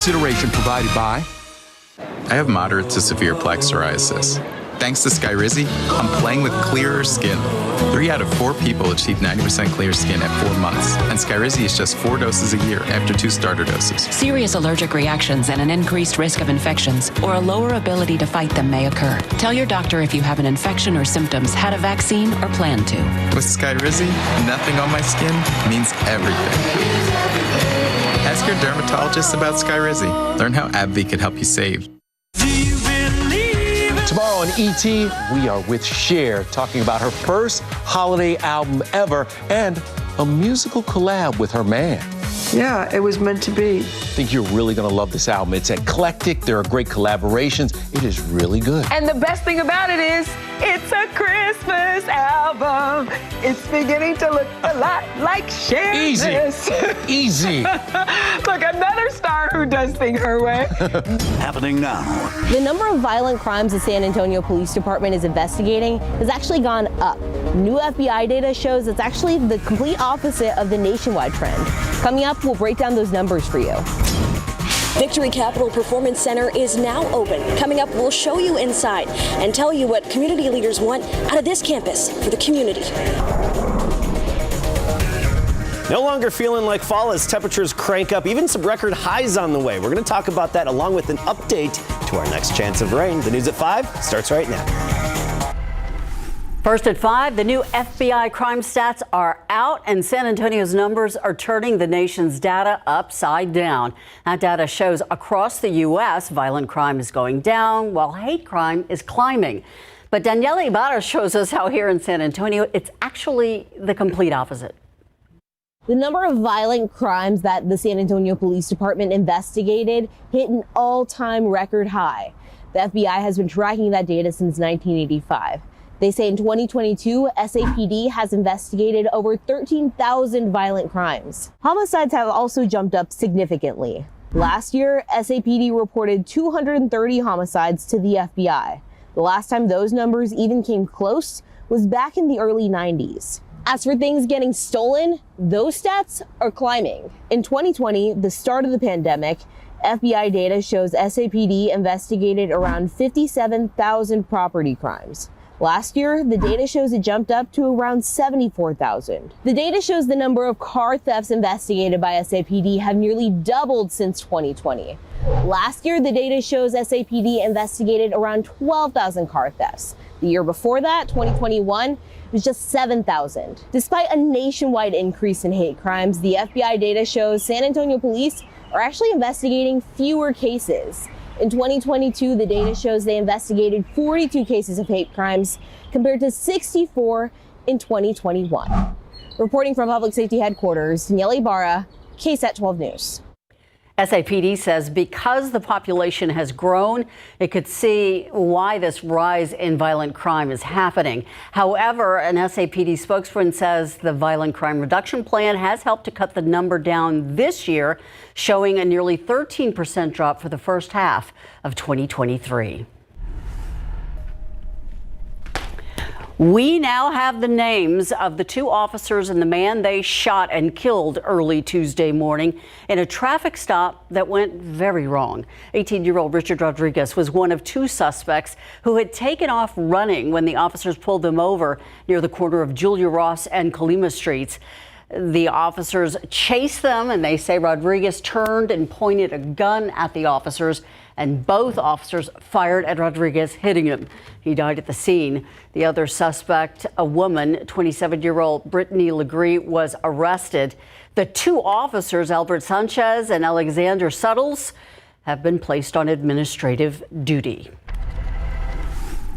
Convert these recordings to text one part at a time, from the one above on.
Consideration provided by. I have moderate to severe plaque psoriasis. Thanks to Skyrizi, I'm playing with clearer skin. 3 out of 4 people achieve 90% clear skin at 4 months, and Skyrizi is just 4 doses a year after 2 starter doses. Serious allergic reactions and an increased risk of infections or a lower ability to fight them may occur. Tell your doctor if you have an infection or symptoms, had a vaccine, or plan to. With Skyrizi, nothing on my skin means everything. Ask your dermatologist about Skyrizi. Learn how AbbVie can help you save. Tomorrow on ET, we are with Cher talking about her first holiday album ever and a musical collab with her man. Yeah, it was meant to be. I think you're really going to love this album. It's eclectic. There are great collaborations. It is really good. And the best thing about it is, it's a Christmas album. It's beginning to look a lot like Cher. Easy. Easy. Look, another star who does things her way. Happening now. The number of violent crimes the San Antonio Police Department is investigating has actually gone up. New FBI data shows it's actually the complete opposite of the nationwide trend. Coming up, we'll break down those numbers for you. Victory Capital Performance Center is now open. Coming up, we'll show you inside and tell you what community leaders want out of this campus for the community. No longer feeling like fall as temperatures crank up, even some record highs on the way. We're going to talk about that along with an update to our next chance of rain. The news at 5 starts right now. First at 5, the new FBI crime stats are out, and San Antonio's numbers are turning the nation's data upside down. That data shows across the U.S., violent crime is going down while hate crime is climbing. But Daniela Ibarra shows us how here in San Antonio, it's actually the complete opposite. The number of violent crimes that the San Antonio Police Department investigated hit an all-time record high. The FBI has been tracking that data since 1985. They say in 2022, SAPD has investigated over 13,000 violent crimes. Homicides have also jumped up significantly. Last year, SAPD reported 230 homicides to the FBI. The last time those numbers even came close was back in the early 90s. As for things getting stolen, those stats are climbing. In 2020, the start of the pandemic, FBI data shows SAPD investigated around 57,000 property crimes. Last year, the data shows it jumped up to around 74,000. The data shows the number of car thefts investigated by SAPD have nearly doubled since 2020. Last year, the data shows SAPD investigated around 12,000 car thefts. The year before that, 2021, it was just 7,000. Despite a nationwide increase in hate crimes, the FBI data shows San Antonio police are actually investigating fewer cases. In 2022, the data shows they investigated 42 cases of hate crimes compared to 64 in 2021. Reporting from Public Safety Headquarters, Daniela Ibarra, KSAT 12 News. SAPD says because the population has grown, it could see why this rise in violent crime is happening. However, an SAPD spokesman says the violent crime reduction plan has helped to cut the number down this year, showing a nearly 13% drop for the first half of 2023. We now have the names of the 2 officers and the man they shot and killed early Tuesday morning in a traffic stop that went very wrong. 18-year-old Richard Rodriguez was one of 2 suspects who had taken off running when the officers pulled them over near the corner of Julia Ross and Colima Streets. The officers chased them, and they say Rodriguez turned and pointed a gun at the officers, and both officers fired at Rodriguez, hitting him. He died at the scene. The other suspect, a woman, 27-year-old Brittany Legree, was arrested. The 2 officers, Albert Sanchez and Alexander Suttles, have been placed on administrative duty.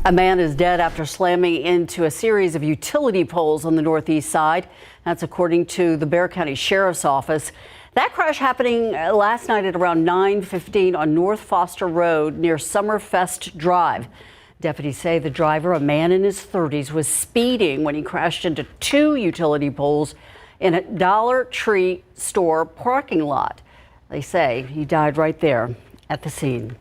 A man is dead after slamming into a series of utility poles on the northeast side. That's according to the Bexar County Sheriff's Office. That crash happening last night at around 9:15 on North Foster Road near Summerfest Drive. Deputies say the driver, a man in his 30s, was speeding when he crashed into 2 utility poles in a Dollar Tree store parking lot. They say he died right there at the scene.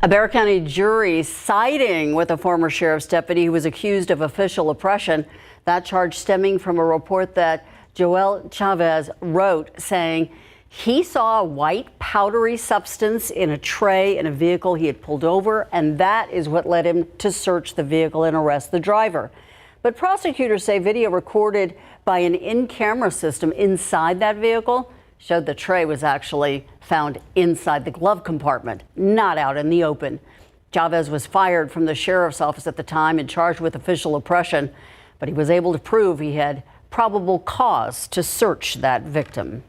A Bexar County jury siding with a former sheriff's deputy who was accused of official oppression. That charge stemming from a report that Joel Chavez wrote saying He saw a white powdery substance in a tray in a vehicle he had pulled over, and that is what led him to search the vehicle and arrest the driver. But prosecutors say video recorded by an in-camera system inside that vehicle showed the tray was actually found inside the glove compartment, not out in the open. Chavez was fired from the sheriff's office at the time and charged with official oppression, but he was able to prove he had probable cause to search that victim.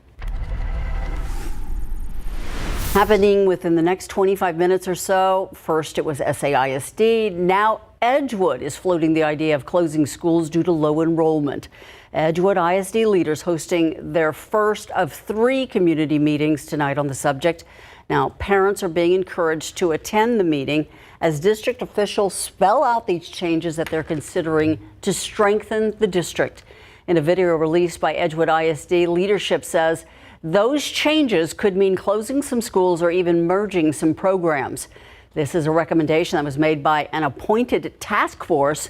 Happening within the next 25 minutes or so. First, it was SAISD. Now, Edgewood is floating the idea of closing schools due to low enrollment. Edgewood ISD leaders hosting their first of 3 community meetings tonight on the subject. Now, parents are being encouraged to attend the meeting as district officials spell out these changes that they're considering to strengthen the district. In a video released by Edgewood ISD, leadership says those changes could mean closing some schools or even merging some programs. This is a recommendation that was made by an appointed task force.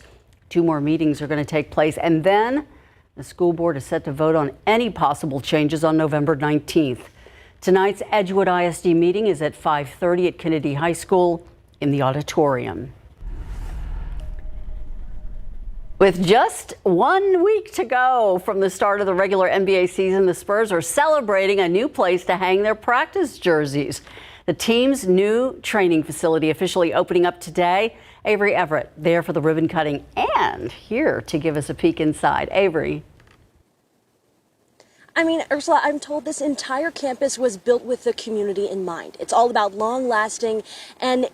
2 more meetings are going to take place, and then the school board is set to vote on any possible changes on November 19th. Tonight's Edgewood ISD meeting is at 5:30 at Kennedy High School in the auditorium. With just 1 week to go from the start of the regular NBA season, the Spurs are celebrating a new place to hang their practice jerseys. The team's new training facility officially opening up today. Avery Everett there for the ribbon cutting and here to give us a peek inside. Avery. I mean, Ursula, I'm told this entire campus was built with the community in mind. It's all about long-lasting and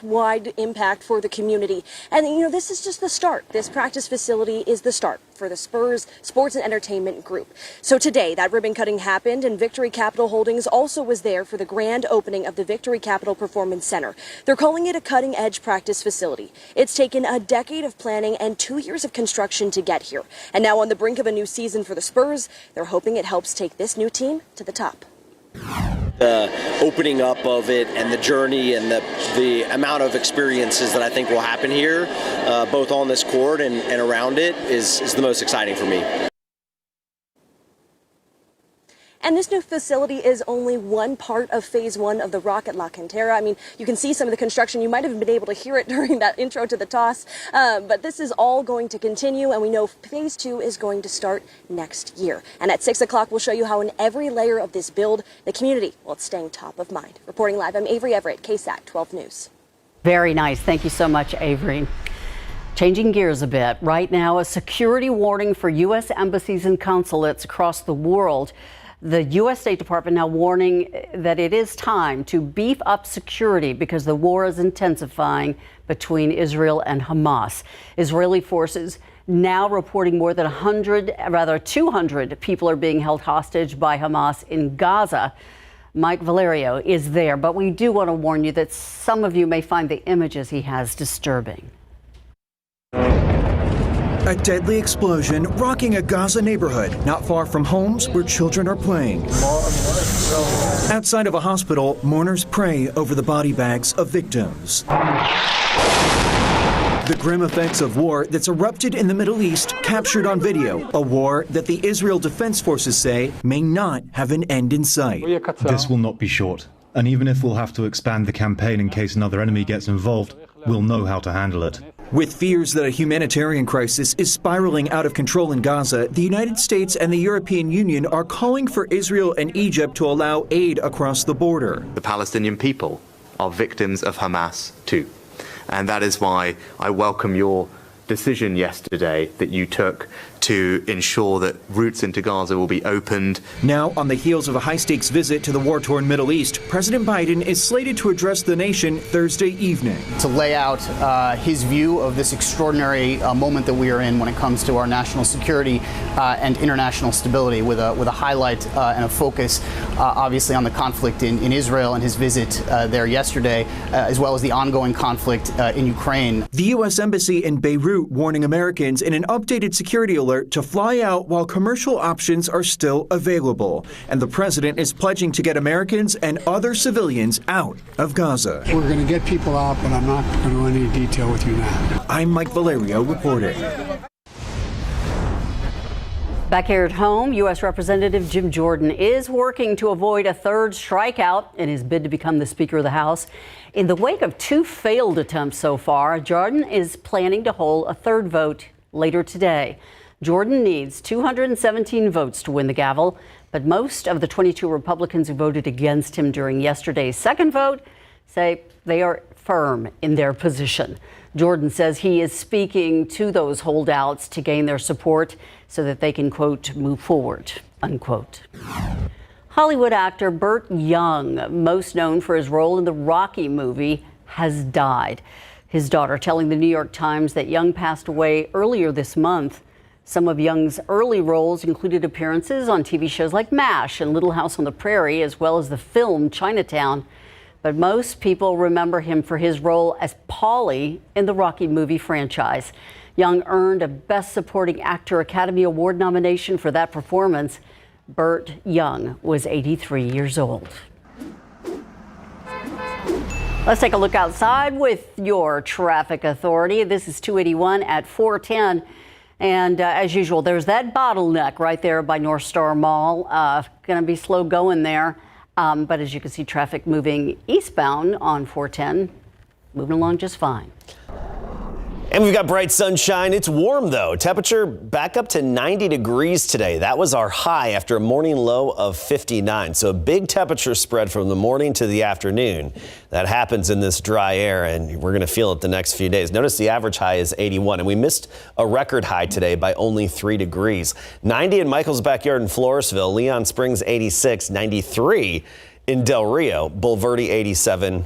wide impact for the community. And, you know, this is just the start. This practice facility is the start for the Spurs Sports and Entertainment Group. So today, that ribbon cutting happened, and Victory Capital Holdings also was there for the grand opening of the Victory Capital Performance Center. They're calling it a cutting-edge practice facility. It's taken a decade of planning and 2 years of construction to get here. And now on the brink of a new season for the Spurs, they're hoping it helps take this new team to the top. The opening up of it and the journey and the amount of experiences that I think will happen here, both on this court and around it, is the most exciting for me. And this new facility is only one part of phase 1 of the Rock at La Cantera. I mean, you can see some of the construction. You might have been able to hear it during that intro to the toss. But this is all going to continue, and we know phase 2 is going to start next year. And at 6 o'clock, we'll show you how in every layer of this build, the community, well, it's staying top of mind. Reporting live, I'm Avery Everett, KSAT 12 News. Very nice. Thank you so much, Avery. Changing gears a bit. Right now, a security warning for U.S. embassies and consulates across the world. The U.S. State Department now warning that it is time to beef up security because the war is intensifying between Israel and Hamas. Israeli forces now reporting more than 200 people are being held hostage by Hamas in Gaza. Mike Valerio is there, but we do want to warn you that some of you may find the images he has disturbing. A deadly explosion rocking a Gaza neighborhood not far from homes where children are playing. Outside of a hospital, mourners pray over the body bags of victims. The grim effects of war that's erupted in the Middle East captured on video. A war that the Israel Defense Forces say may not have an end in sight. This will not be short. And even if we'll have to expand the campaign in case another enemy gets involved, we'll know how to handle it. With fears that a humanitarian crisis is spiraling out of control in Gaza, the United States and the European Union are calling for Israel and Egypt to allow aid across the border. The Palestinian people are victims of Hamas too. And that is why I welcome your decision yesterday that you took to ensure that routes into Gaza will be opened. Now, on the heels of a high-stakes visit to the war-torn Middle East, President Biden is slated to address the nation Thursday evening. To lay out his view of this extraordinary moment that we are in when it comes to our national security and international stability, with a highlight and a focus, obviously, on the conflict in Israel and his visit there yesterday, as well as the ongoing conflict in Ukraine. The U.S. Embassy in Beirut warning Americans in an updated security alert to fly out while commercial options are still available. And the president is pledging to get Americans and other civilians out of Gaza. We're going to get people out, but I'm not going to go into any detail with you now. I'm Mike Valerio reporting. Back here at home, U.S. Representative Jim Jordan is working to avoid a third strikeout in his bid to become the Speaker of the House. In the wake of 2 failed attempts so far, Jordan is planning to hold a third vote later today. Jordan needs 217 votes to win the gavel, but most of the 22 Republicans who voted against him during yesterday's second vote say they are firm in their position. Jordan says he is speaking to those holdouts to gain their support so that they can, quote, move forward, unquote. Hollywood actor Burt Young, most known for his role in the Rocky movie, has died. His daughter telling the New York Times that Young passed away earlier this month. Some of Young's early roles included appearances on TV shows like MASH and Little House on the Prairie, as well as the film Chinatown. But most people remember him for his role as Paulie in the Rocky movie franchise. Young earned a Best Supporting Actor Academy Award nomination for that performance. Burt Young was 83 years old. Let's take a look outside with your traffic authority. This is 281 at 410. And as usual, there's that bottleneck right there by North Star Mall. Going to be slow going there. But as you can see, traffic moving eastbound on 410, moving along just fine. And we've got bright sunshine. It's warm, though. Temperature back up to 90 degrees today. That was our high after a morning low of 59. So a big temperature spread from the morning to the afternoon. That happens in this dry air, and we're going to feel it the next few days. Notice the average high is 81, and we missed a record high today by only 3 degrees. 90 in Michael's backyard in Floresville, Leon Springs 86, 93 in Del Rio, Bulverde 87.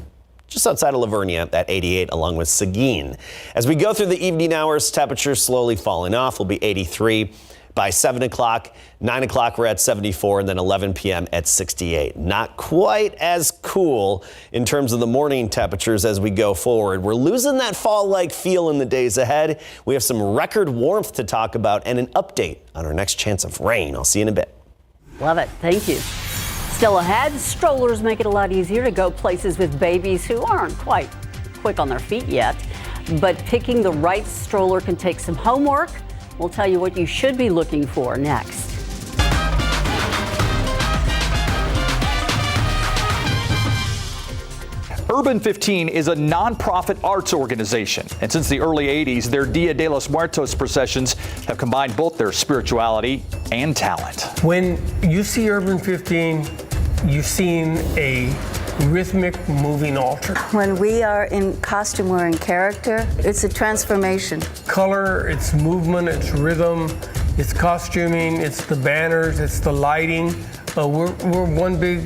Just outside of Lavernia at 88, along with Seguin. As we go through the evening hours, temperatures slowly falling off. We'll be 83 by 7 o'clock. 9 o'clock, we're at 74, and then 11 p.m. at 68. Not quite as cool in terms of the morning temperatures as we go forward. We're losing that fall-like feel in the days ahead. We have some record warmth to talk about and an update on our next chance of rain. I'll see you in a bit. Love it. Thank you. Still ahead, strollers make it a lot easier to go places with babies who aren't quite quick on their feet yet. But picking the right stroller can take some homework. We'll tell you what you should be looking for next. Urban 15 is a nonprofit arts organization, and since the early 80s, their Dia de los Muertos processions have combined both their spirituality and talent. When you see Urban 15, you've seen a rhythmic moving altar. When we are in costume or in character, it's a transformation. Color, it's movement, it's rhythm, it's costuming, it's the banners, it's the lighting. We're one big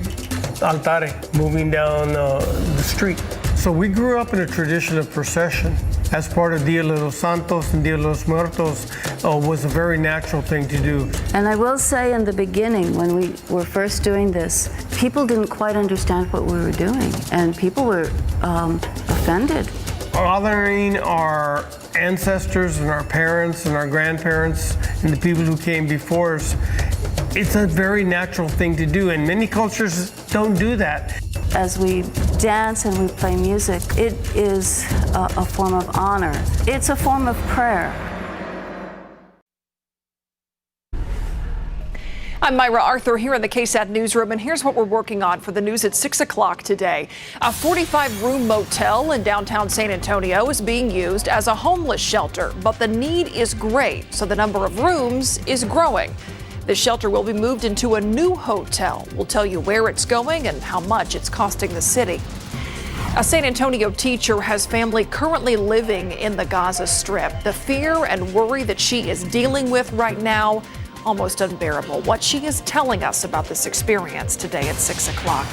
altare moving down the street. So we grew up in a tradition of procession. As part of Dia de los Santos and Dia de los Muertos was a very natural thing to do. And I will say in the beginning, when we were first doing this, people didn't quite understand what we were doing, and people were offended. Honoring our ancestors and our parents and our grandparents and the people who came before us, it's a very natural thing to do, and many cultures don't do that. As we dance and we play music, it is a form of honor. It's a form of prayer. I'm Myra Arthur here in the KSAT newsroom, and here's what we're working on for the news at 6 o'clock today. A 45-room motel in downtown San Antonio is being used as a homeless shelter, but the need is great, so the number of rooms is growing. The shelter will be moved into a new hotel. We'll tell you where it's going and how much it's costing the city. A San Antonio teacher has family currently living in the Gaza Strip. The fear and worry that she is dealing with right now, almost unbearable. What she is telling us about this experience today at 6 o'clock.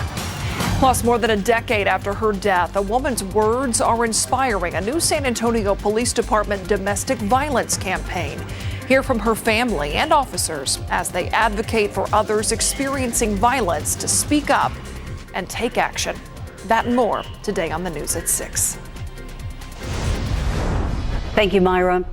Plus, more than a decade after her death, a woman's words are inspiring a new San Antonio Police Department domestic violence campaign. Hear from her family and officers as they advocate for others experiencing violence to speak up and take action. That and more today on the news at 6. Thank you, Myra.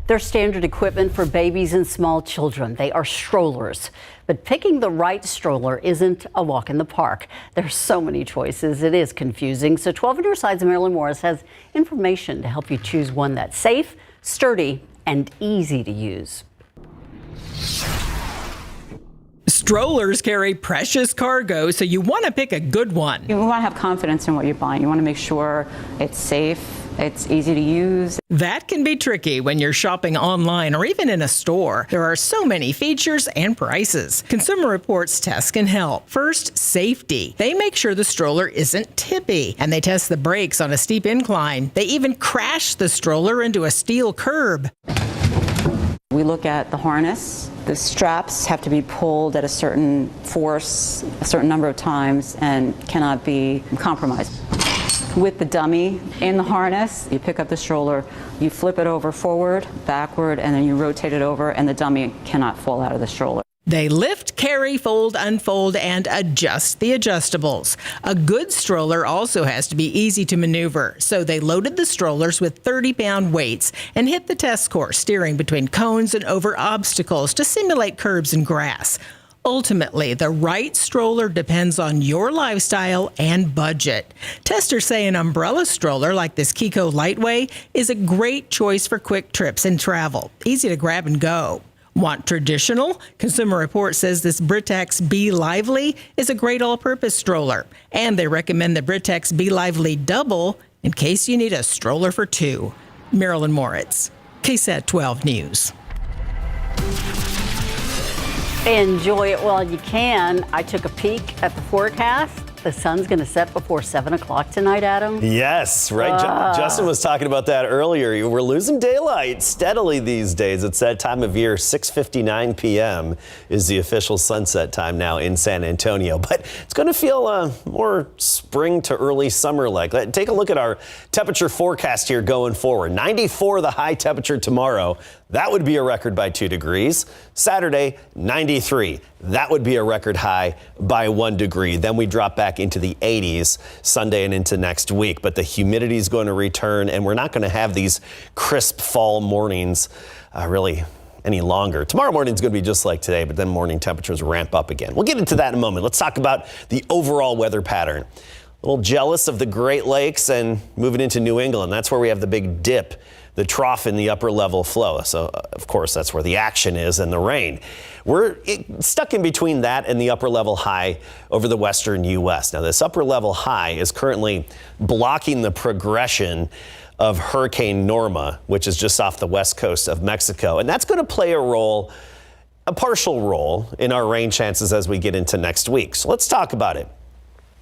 They're standard equipment for babies and small children. They are strollers. But picking the right stroller isn't a walk in the park. There's so many choices. It is confusing. So 12 on your side's Marilyn Morris has information to help you choose one that's safe, sturdy, and easy to use. Strollers carry precious cargo, so you want to pick a good one. You want to have confidence in what you're buying. You want to make sure it's safe, it's easy to use. That can be tricky when you're shopping online or even in a store. There are so many features and prices. Consumer Reports tests can help. First, safety. They make sure the stroller isn't tippy, and they test the brakes on a steep incline. They even crash the stroller into a steel curb. We look at the harness. The straps have to be pulled at a certain force, a certain number of times, and cannot be compromised. With the dummy in the harness, you pick up the stroller, you flip it over forward, backward, and then you rotate it over, and the dummy cannot fall out of the stroller. They lift, carry, fold, unfold, and adjust the adjustables. A good stroller also has to be easy to maneuver, so they loaded the strollers with 30-pound weights and hit the test course, steering between cones and over obstacles to simulate curbs and grass. Ultimately, the right stroller depends on your lifestyle and budget. Testers say an umbrella stroller like this Kiko Lightway is a great choice for quick trips and travel. Easy to grab and go. Want traditional? Consumer Reports says this Britax Be Lively is a great all-purpose stroller. And they recommend the Britax Be Lively Double in case you need a stroller for two. Marilyn Moritz, KSAT 12 News. Enjoy it while you can. I took a peek at the forecast. The sun's going to set before 7 o'clock tonight, Adam. Yes, right. Justin was talking about that earlier. We're losing daylight steadily these days. It's that time of year. 6:59 p.m. is the official sunset time now in San Antonio. But it's going to feel more spring to early summer-like. Take a look at our temperature forecast here going forward. 94 the high temperature tomorrow. That would be a record by 2 degrees. Saturday, 93. That would be a record high by 1 degree. Then we drop back into the 80s Sunday and into next week. But the humidity is going to return, and we're not going to have these crisp fall mornings really any longer. Tomorrow morning is going to be just like today, but then morning temperatures ramp up again. We'll get into that in a moment. Let's talk about the overall weather pattern. A little jealous of the Great Lakes and moving into New England. That's where we have the big dip, the trough in the upper level flow. So, of course, that's where the action is and the rain. We're stuck in between that and the upper level high over the western U.S. Now, this upper level high is currently blocking the progression of Hurricane Norma, which is just off the west coast of Mexico. And that's going to play a partial role in our rain chances as we get into next week. So let's talk about it.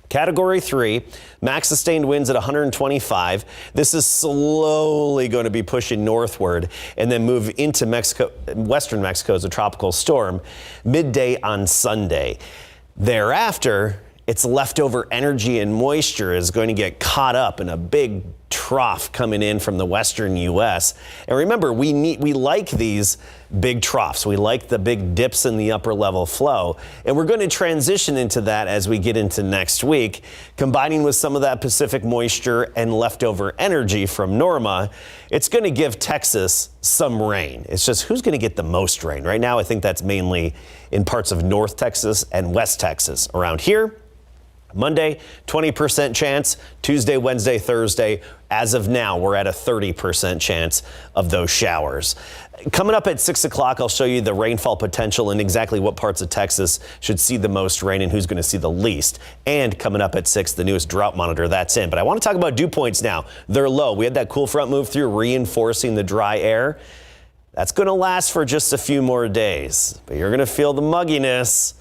Category 3, max sustained winds at 125. This is slowly going to be pushing northward and then move into Mexico, western Mexico as a tropical storm midday on Sunday. Thereafter, its leftover energy and moisture is going to get caught up in a big trough coming in from the western U.S. And remember, we like these big troughs. We like the big dips in the upper level flow. And we're going to transition into that as we get into next week, combining with some of that Pacific moisture and leftover energy from Norma. It's going to give Texas some rain. It's just who's going to get the most rain. Right now, I think that's mainly in parts of North Texas and West Texas. Around here, Monday, 20% chance. Tuesday, Wednesday, Thursday. As of now, we're at a 30% chance of those showers. Coming up at 6 o'clock, I'll show you the rainfall potential and exactly what parts of Texas should see the most rain and who's going to see the least. And coming up at 6, the newest drought monitor, that's in. But I want to talk about dew points now. They're low. We had that cool front move through, reinforcing the dry air. That's going to last for just a few more days. But you're going to feel the mugginess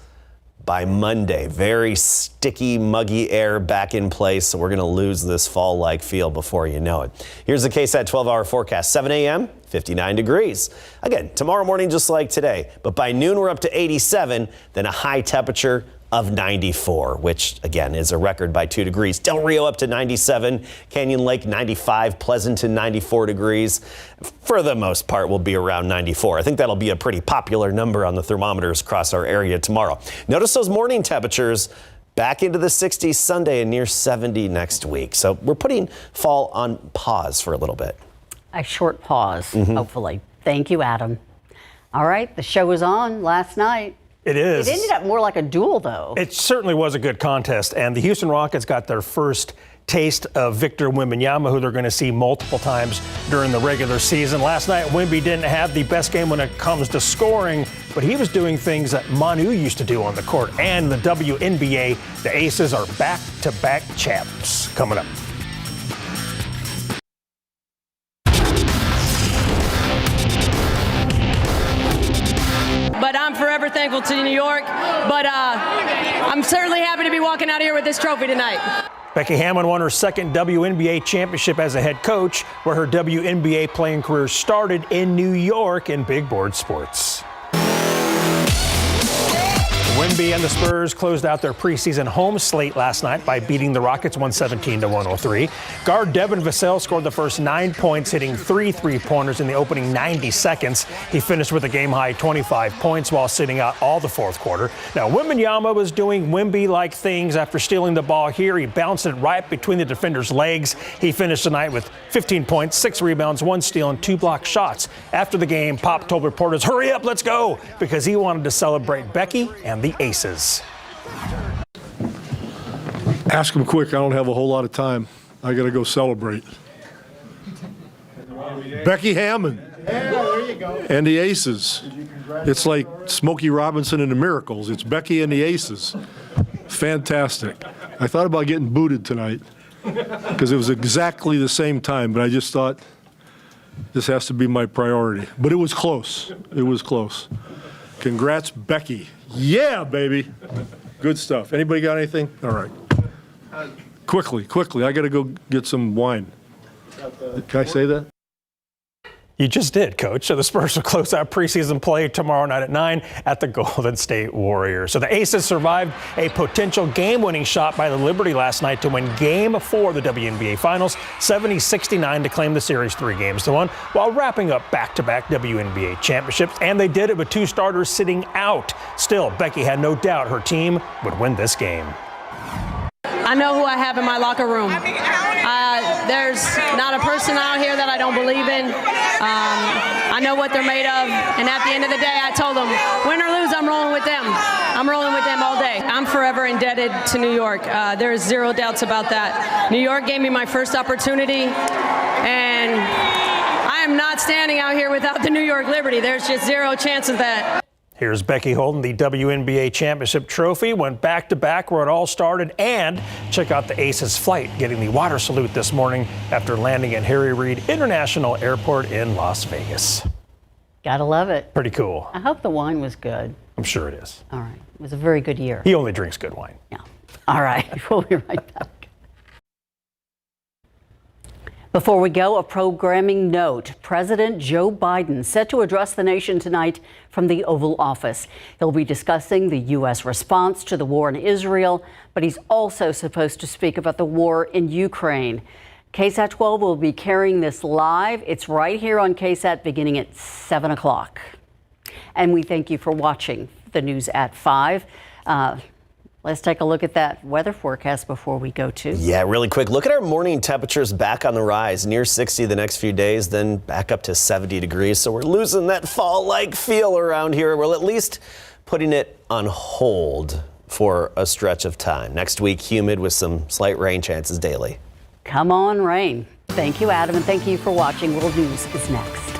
by Monday. Very sticky, muggy air back in place, so we're going to lose this fall-like feel before you know it. Here's the KSAT 12-hour forecast. 7 a.m., 59 degrees. Again, tomorrow morning just like today, but by noon we're up to 87, then a high temperature of 94, which again is a record by 2 degrees. Del Rio up to 97, Canyon Lake 95, Pleasanton 94 degrees. For the most part, will be around 94. I think that'll be a pretty popular number on the thermometers across our area tomorrow. Notice those morning temperatures back into the 60s Sunday and near 70 next week. So we're putting fall on pause for a little bit. A short pause, hopefully. Thank you, Adam. All right, the show was on last night. It is. It ended up more like a duel, though. It certainly was a good contest, and the Houston Rockets got their first taste of Victor Wembanyama, who they're going to see multiple times during the regular season. Last night, Wemby didn't have the best game when it comes to scoring, but he was doing things that Manu used to do on the court. And the WNBA, the Aces are back-to-back champs. Coming up. But I'm forever thankful to New York. But I'm certainly happy to be walking out of here with this trophy tonight. Becky Hammon won her second WNBA championship as a head coach, where her WNBA playing career started in New York in big board sports. Wemby and the Spurs closed out their preseason home slate last night by beating the Rockets 117-103. Guard Devin Vassell scored the first 9 points, hitting 3 3-pointers in the opening 90 seconds. He finished with a game-high 25 points while sitting out all the fourth quarter. Now, Wembanyama was doing Wemby-like things after stealing the ball here. He bounced it right between the defender's legs. He finished the night with 15 points, 6 rebounds, 1 steal, and 2 blocked shots. After the game, Pop told reporters, "Hurry up, let's go," because he wanted to celebrate Becky and the Aces. Ask them quick. I don't have a whole lot of time. I got to go celebrate. Becky Hammon and the Aces. It's like Smokey Robinson and the Miracles. It's Becky and the Aces. Fantastic. I thought about getting booted tonight because it was exactly the same time, but I just thought this has to be my priority. But it was close. It was close. Congrats, Becky. Yeah, baby. Good stuff. Anybody got anything? All right. Quickly. I got to go get some wine. Can I say that? You just did, Coach. So the Spurs will close out preseason play tomorrow night at 9 at the Golden State Warriors. So the Aces survived a potential game-winning shot by the Liberty last night to win Game 4 of the WNBA Finals, 70-69 to claim the series 3-1, while wrapping up back-to-back WNBA championships. And they did it with 2 starters sitting out. Still, Becky had no doubt her team would win this game. I know who I have in my locker room. There's not a person out here that I don't believe in. I know what they're made of. And at the end of the day, I told them, win or lose, I'm rolling with them. I'm rolling with them all day. I'm forever indebted to New York. There is zero doubts about that. New York gave me my first opportunity, and I am not standing out here without the New York Liberty. There's just zero chance of that. Here's Becky holding the WNBA championship trophy, went back-to-back where it all started, and check out the Aces flight, getting the water salute this morning after landing at Harry Reid International Airport in Las Vegas. Gotta love it. Pretty cool. I hope the wine was good. I'm sure it is. All right. It was a very good year. He only drinks good wine. Yeah. All right. We'll be right back. Before we go, a programming note. President Joe Biden set to address the nation tonight from the Oval Office. He'll be discussing the U.S. response to the war in Israel, but he's also supposed to speak about the war in Ukraine. KSAT 12 will be carrying this live. It's right here on KSAT beginning at 7 o'clock. And we thank you for watching the news at 5. Let's take a look at that weather forecast before we go to. Yeah, really quick. Look at our morning temperatures back on the rise, near 60 the next few days, then back up to 70 degrees. So we're losing that fall-like feel around here. We're at least putting it on hold for a stretch of time. Next week, humid with some slight rain chances daily. Come on, rain. Thank you, Adam, and thank you for watching. World News is next.